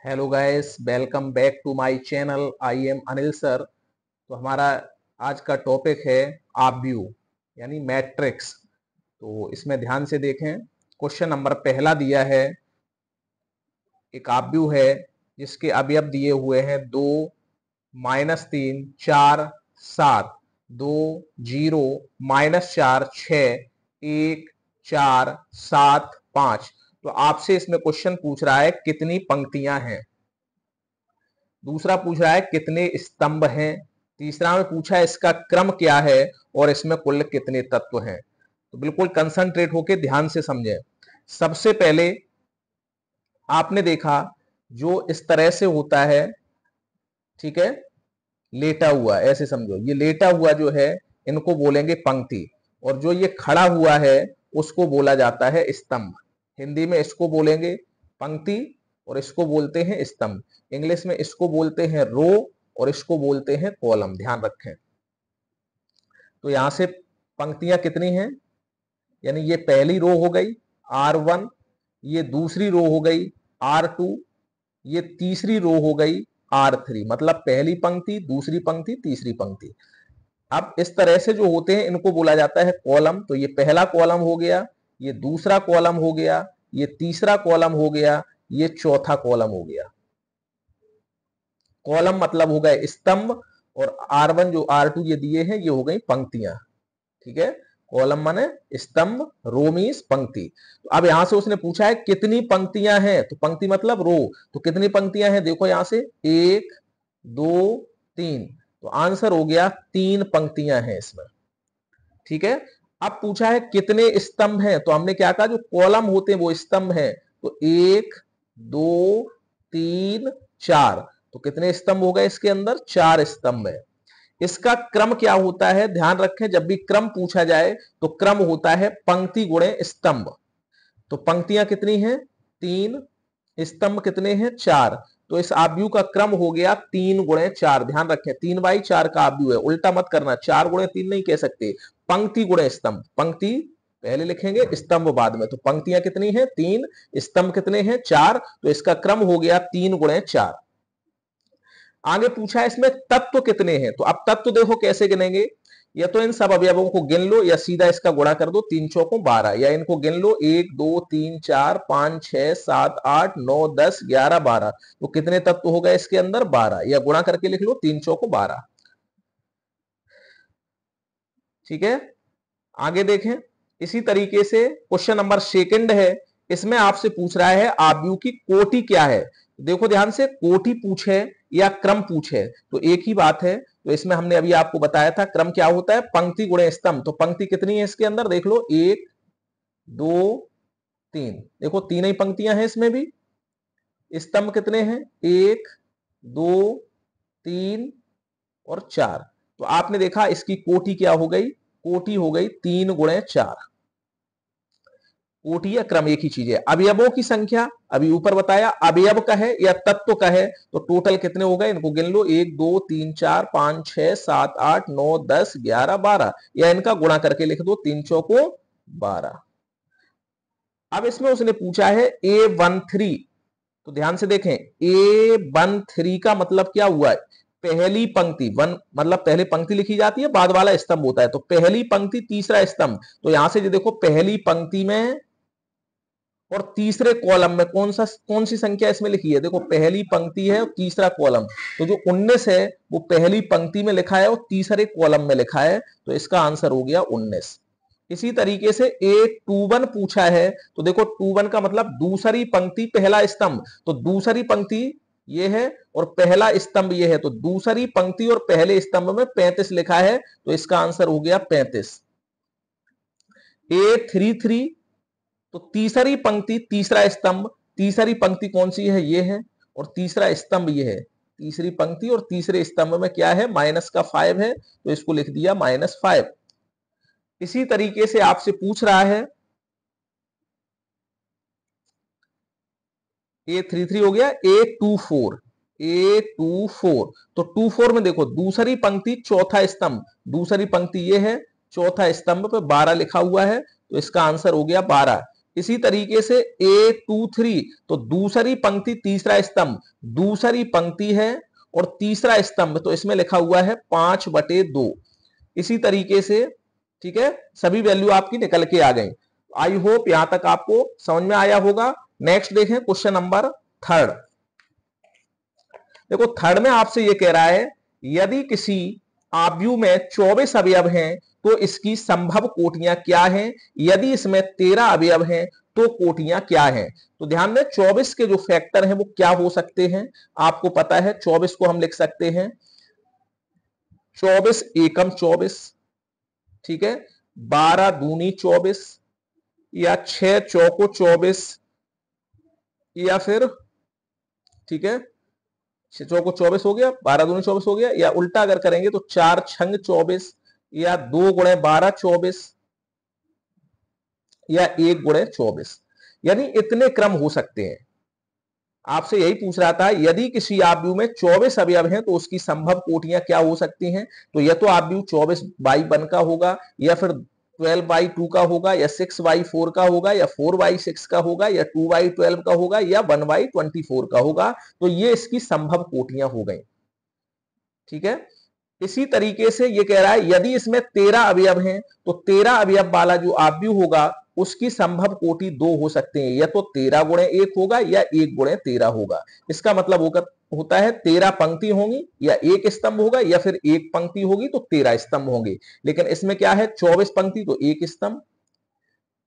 Hello guys, welcome back to my channel. I am Anil sir. तो हमारा आज का टॉपिक है आव्यूह यानी मैट्रिक्स। तो इसमें ध्यान से देखें। क्वेश्चन नंबर पहला दिया है, एक आव्यूह है जिसके अवयव दिए हुए हैं 2, -3, 4, 7, 2, 0, -4, 6, 1, 4, 7, 5। तो आपसे इसमें क्वेश्चन पूछ रहा है कितनी पंक्तियां हैं। दूसरा पूछ रहा है कितने स्तंभ हैं। तीसरा में पूछा है इसका क्रम क्या है और इसमें कुल कितने तत्व हैं। तो बिल्कुल कंसंट्रेट होकर ध्यान से समझें। सबसे पहले आपने देखा जो इस तरह से होता है, ठीक है, लेटा हुआ, ऐसे समझो ये लेटा हुआ जो है इनको बोलेंगे पंक्ति, और जो ये खड़ा हुआ है उसको बोला जाता है स्तंभ। हिंदी में इसको बोलेंगे पंक्ति और इसको बोलते हैं स्तंभ। इंग्लिश में इसको बोलते हैं रो और इसको बोलते हैं कॉलम। ध्यान रखें। तो यहां से पंक्तियां कितनी हैं, यानी ये पहली रो हो गई R1, ये दूसरी रो हो गई R2, ये तीसरी रो हो गई R3। मतलब पहली पंक्ति, दूसरी पंक्ति, तीसरी पंक्ति। अब इस तरह से जो होते हैं इनको बोला जाता है कॉलम। तो ये पहला कॉलम हो गया, ये दूसरा कॉलम हो गया, ये तीसरा कॉलम हो गया, ये चौथा कॉलम हो गया। कॉलम मतलब हो गए स्तंभ, और R1 जो R2 ये दिए हैं ये हो गई पंक्तियां। ठीक है, कॉलम माने स्तंभ, रो मीन्स पंक्ति। तो अब यहां से उसने पूछा है कितनी पंक्तियां हैं, तो पंक्ति मतलब रो। तो कितनी पंक्तियां हैं, देखो यहां से 1, 2, 3। तो आंसर हो गया 3 पंक्तियां हैं इसमें। ठीक है। अब पूछा है कितने स्तंभ हैं, तो हमने क्या कहा जो कॉलम होते हैं वो स्तंभ हैं। तो 1, 2, 3, 4। तो कितने स्तंभ हो गए इसके अंदर, 4 स्तंभ है। इसका क्रम क्या होता है, ध्यान रखें, जब भी क्रम पूछा जाए तो क्रम होता है पंक्ति गुणे स्तंभ। तो पंक्तियां कितनी हैं, 3, स्तंभ कितने हैं, 4। तो इस आव्यूह का क्रम हो गया 3 गुणे 4। ध्यान रखें 3/4 का आव्यूह है, उल्टा मत करना, 4 गुणे 3 नहीं कह सकते। पंक्ति गुणे स्तंभ, पंक्ति पहले लिखेंगे, स्तंभ बाद में। तो पंक्तियां कितनी हैं, 3, स्तंभ कितने हैं, 4। तो इसका क्रम हो गया 3 गुणे 4। आगे पूछा है इसमें तत्व कितने हैं। तो अब तत्व देखो कैसे गिनेंगे, या तो इन सब अवयवों को गिन लो या सीधा इसका गुणा कर दो, 3 चौकों 12, या इनको गिन लो 1, 2, 3, 4, 5, 6, 7, 8, 9, 10, 11, 12। तो कितने तत्व हो गए इसके अंदर, 12, या गुणा करके लिख लो 3 चौकों 12। ठीक है, आगे देखें। इसी तरीके से क्वेश्चन नंबर सेकंड है, इसमें आपसे पूछ रहा है आव्यूह की कोटि क्या है। देखो ध्यान से, कोटि पूछे या क्रम पूछे तो एक ही बात है। तो इसमें हमने अभी आपको बताया था क्रम क्या होता है, पंक्ति गुणे स्तंभ। तो पंक्ति कितनी है इसके अंदर, देख लो 1, 2, 3। देखो तीन ही पंक्तियां हैं इसमें भी। स्तंभ कितने हैं, 1, 2, 3 और 4। तो आपने देखा इसकी कोटि क्या हो गई, कोटि हो गई 3 गुणे 4। कोटि या क्रम एक ही चीज है। अवयवों की संख्या अभी ऊपर बताया, अवयव का है या तत्व का है, तो टोटल कितने हो गए इनको गिन लो, 1, 2, 3, 4, 5, 6, 7, 8, 9, 10, 11, 12, या इनका गुणा करके लिख दो, 3 चौको 12। अब इसमें उसने पूछा है A13। तो ध्यान से देखें, A13 का मतलब क्या हुआ है, पहली पंक्ति, वन मतलब पहले पंक्ति लिखी जाती है, बाद वाला स्तंभ होता है। तो पहली पंक्ति तीसरा स्तंभ। तो यहां से जो देखो पहली पंक्ति में और तीसरे कॉलम में कौन सी संख्या इसमें लिखी है, देखो पहली पंक्ति है और तीसरा कॉलम। तो जो 19 है वो पहली पंक्ति में लिखा है और तीसरे कॉलम में लिखा है। तो इसका आंसर हो गया 19। इसी तरीके से A21 पूछा है। तो देखो 21 का मतलब दूसरी पंक्ति पहला स्तंभ। तो दूसरी पंक्ति ये है और पहला स्तंभ ये है। तो दूसरी पंक्ति और पहले स्तंभ में 35 लिखा है। तो इसका आंसर हो गया 35। A33, तो तीसरी पंक्ति तीसरा स्तंभ, तीसरी पंक्ति कौन सी है, ये है, और तीसरा स्तंभ ये है। तीसरी पंक्ति और तीसरे स्तंभ में क्या है, माइनस का 5 है। तो इसको लिख दिया -5। इसी तरीके से आपसे पूछ रहा है A33 हो गया, A24। A24, तो 24 में देखो दूसरी पंक्ति चौथा स्तंभ, दूसरी पंक्ति ये है, चौथा स्तंभ पे 12 लिखा हुआ है। तो इसका आंसर हो गया 12। इसी तरीके से A23, तो दूसरी पंक्ति तीसरा स्तंभ, दूसरी पंक्ति है और तीसरा स्तंभ, तो इसमें लिखा हुआ है 5/2। इसी तरीके से, ठीक है, सभी वैल्यू आपकी निकल के आ गई। आई होप यहां तक आपको समझ में आया होगा। नेक्स्ट देखें क्वेश्चन नंबर थर्ड। देखो थर्ड में आपसे ये कह रहा है यदि किसी आव्यूह में 24 अवयव हैं तो इसकी संभव कोटियां क्या हैं, यदि इसमें 13 अवयव हैं तो कोटियां क्या हैं। तो ध्यान दें 24 के जो फैक्टर हैं वो क्या हो सकते हैं, आपको पता है 24 को हम लिख सकते हैं 24 एकम 24, ठीक है, 12 दूनी 24, या 6 चौको 24, या फिर, ठीक है, 6 चौको 24 हो गया, 12 दूनी 24 हो गया, या उल्टा अगर करेंगे तो 4 छंग 24, या 2 गुणे 12 24, या 1 गुणे 24। यानी इतने क्रम हो सकते हैं। आपसे यही पूछ रहा था यदि किसी आव्यूह में 24 अवयव हैं तो उसकी संभव कोटियां क्या हो सकती हैं। तो यह तो आव्यूह 24/1 का होगा, या फिर 12/2 का होगा, या 6/4 का होगा, या 4/6 का होगा, या 2/12 का होगा, या 1/24 का होगा। तो ये इसकी संभव कोटियां हो गई, ठीक है। इसी तरीके से ये कह रहा है यदि इसमें 13 अवयव हैं तो 13 अवयव वाला जो आव्यूह होगा उसकी संभव कोटि 2 हो सकते हैं, या तो 13 गुणे 1 होगा या 1 गुणे 13 होगा। इसका मतलब होता है 13 पंक्ति होंगी या एक स्तंभ होगा, या फिर एक पंक्ति होगी तो 13 स्तंभ होंगे। लेकिन इसमें क्या है 24 पंक्ति तो एक स्तंभ,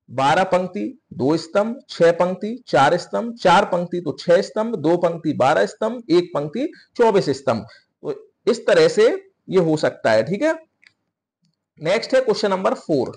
12 पंक्ति 2 स्तंभ, 6 पंक्ति 4 स्तंभ, 4 पंक्ति तो 6 स्तंभ, 2 पंक्ति 12 स्तंभ, 1 पंक्ति 24 स्तंभ। तो इस तरह से ये हो सकता है, ठीक है। नेक्स्ट है क्वेश्चन नंबर 4।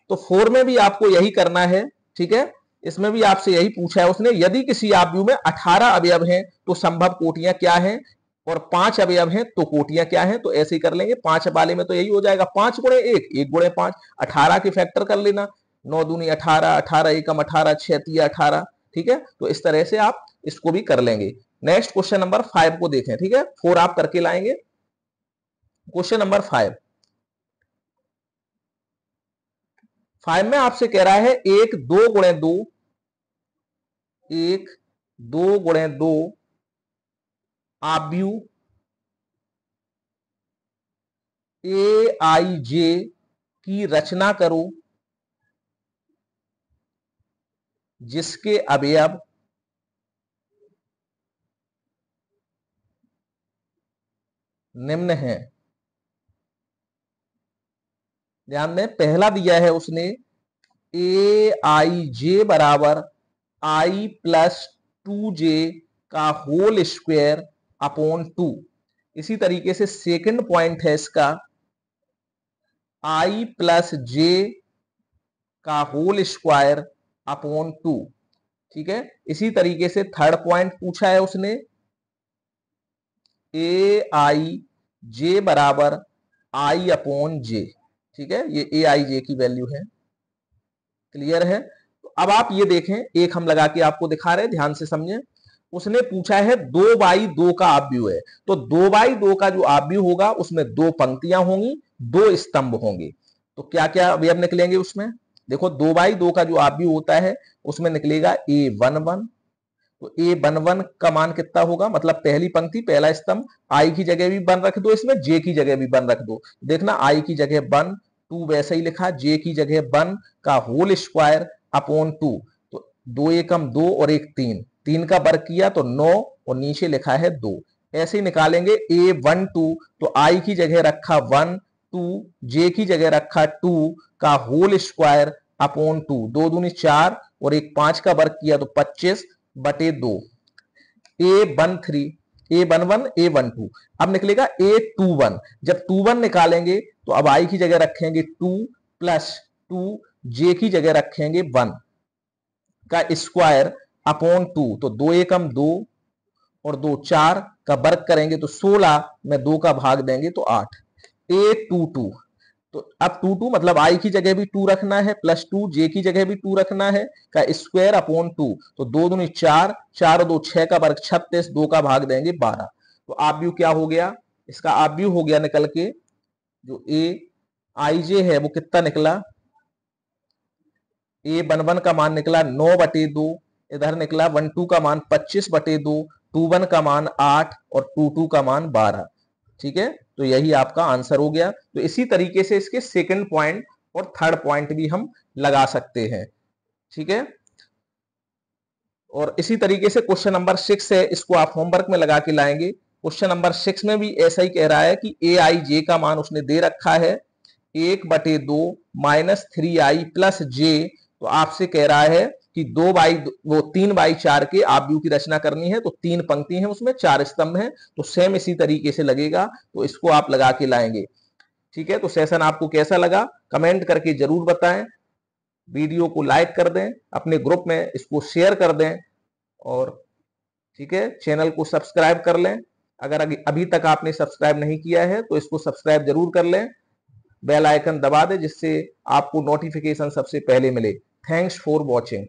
तो 4 में भी आपको यही करना है, ठीक है। इसमें भी आपसे यही पूछा है उसने यदि किसी आव्यूह में 18 अवयव हैं तो संभव कोटियां क्या हैं, और 5 अवयव हैं तो कोटियां क्या हैं। तो ऐसे ही कर लेंगे, 5 वाले में तो यही हो जाएगा 5 गुणे 1, 1 गुणे 5, 18 के फैक्टर कर लेना, 9 दूनी 18, 18 एकम 18, 6 तिया 18, ठीक है। तो इस तरह से आप इसको भी कर लेंगे। नेक्स्ट क्वेश्चन नंबर 5 को देखें, ठीक है, 4 आप करके लाएंगे। क्वेश्चन नंबर 5 में आपसे कह रहा है 1 2 गुणे 2, 1 2 गुणे 2 आव्यूह AIJ की रचना करो जिसके अवयव निम्न हैं। ध्यान दें पहला दिया है उसने AIJ बराबर I प्लस 2J का होल स्क्वायर अपॉन 2। इसी तरीके से सेकंड पॉइंट है इसका I प्लस J का होल स्क्वायर अपॉन 2, ठीक है। इसी तरीके से थर्ड पॉइंट पूछा है उसने AIJ बराबर I अपॉन J, ठीक है, ये AIJ की वैल्यू है। क्लियर है। तो अब आप ये देखें, एक हम लगा के आपको दिखा रहे हैं, ध्यान से समझें। उसने पूछा है 2/2 का आव्यूह है, तो 2/2 का जो आव्यूह होगा उसमें 2 पंक्तियां होंगी, 2 स्तंभ होंगे। तो क्या क्या अवयव निकलेंगे उसमें, देखो 2/2 का जो आव्यूह होता है उसमें निकलेगा A11। तो A11 का मान कितना होगा, मतलब पहली पंक्ति पहला स्तंभ, I की जगह भी 1 रख दो, इसमें J की जगह भी 1 रख दो। देखना I की जगह 1, 2 वैसे ही लिखा, J की जगह 1 का होल स्क्वायर अपॉन 2। तो 2 एकम 2 और 1 3, 3 का वर्ग किया तो 9, और नीचे लिखा है 2। ऐसे ही निकालेंगे A12, तो I की जगह रखा 1 2, J की जगह रखा 2 का होल स्क्वायर अपॉन 2, 2 दूनी 4 और 1 5 का वर्ग किया तो 25/2। A13, A11, A12। अब निकलेगा A21। जब 21 निकालेंगे तो अब I की जगह रखेंगे 2 प्लस 2, J की जगह रखेंगे 1 का स्क्वायर अपॉन 2। तो 2 एकम 2 और 2 4 का वर्ग करेंगे तो 16 में 2 का भाग देंगे तो 8। A22, तो अब 2 मतलब I की जगह भी 2 रखना है, प्लस 2 J की जगह भी 2 रखना है का स्क्वायर अपॉन 2। तो 2 दूनी 4, 4 और 2 6 का वर्ग 36, 2 का भाग देंगे 12। तो आव्यूह क्या हो गया, इसका आव्यूह हो गया निकल के जो AIJ है वो कितना निकला A11 का मान निकला 9/2, इधर निकला 12 का मान 25/2, 21 का मान 8 और 22 का मान 12। ठीक है, तो यही आपका आंसर हो गया। तो इसी तरीके से इसके सेकंड पॉइंट और थर्ड पॉइंट भी हम लगा सकते हैं। ठीक है, और इसी तरीके से क्वेश्चन नंबर 6 है, इसको आप होमवर्क में लगा के लाएंगे। क्वेश्चन नंबर 6 में भी ऐसा ही कह रहा है कि AIJ का मान उसने दे रखा है 1/2 -3i + j। तो आपसे कह रहा है कि 3/4 के आव्यूह की रचना करनी है। तो 3 पंक्ति है, उसमें 4 स्तंभ हैं, तो सेम इसी तरीके से लगेगा। तो इसको आप लगा के लाएंगे। ठीक है, तो सेशन आपको कैसा लगा कमेंट करके जरूर बताएं। वीडियो को लाइक कर दें, अपने ग्रुप में इसको शेयर कर दें, और ठीक है, चैनल को सब्सक्राइब कर लें। अगर अभी तक आपने सब्सक्राइब नहीं किया है तो इसको सब्सक्राइब जरूर कर लें, बेल आइकन दबा दें, जिससे आपको नोटिफिकेशन सबसे पहले मिले। Thanks for watching.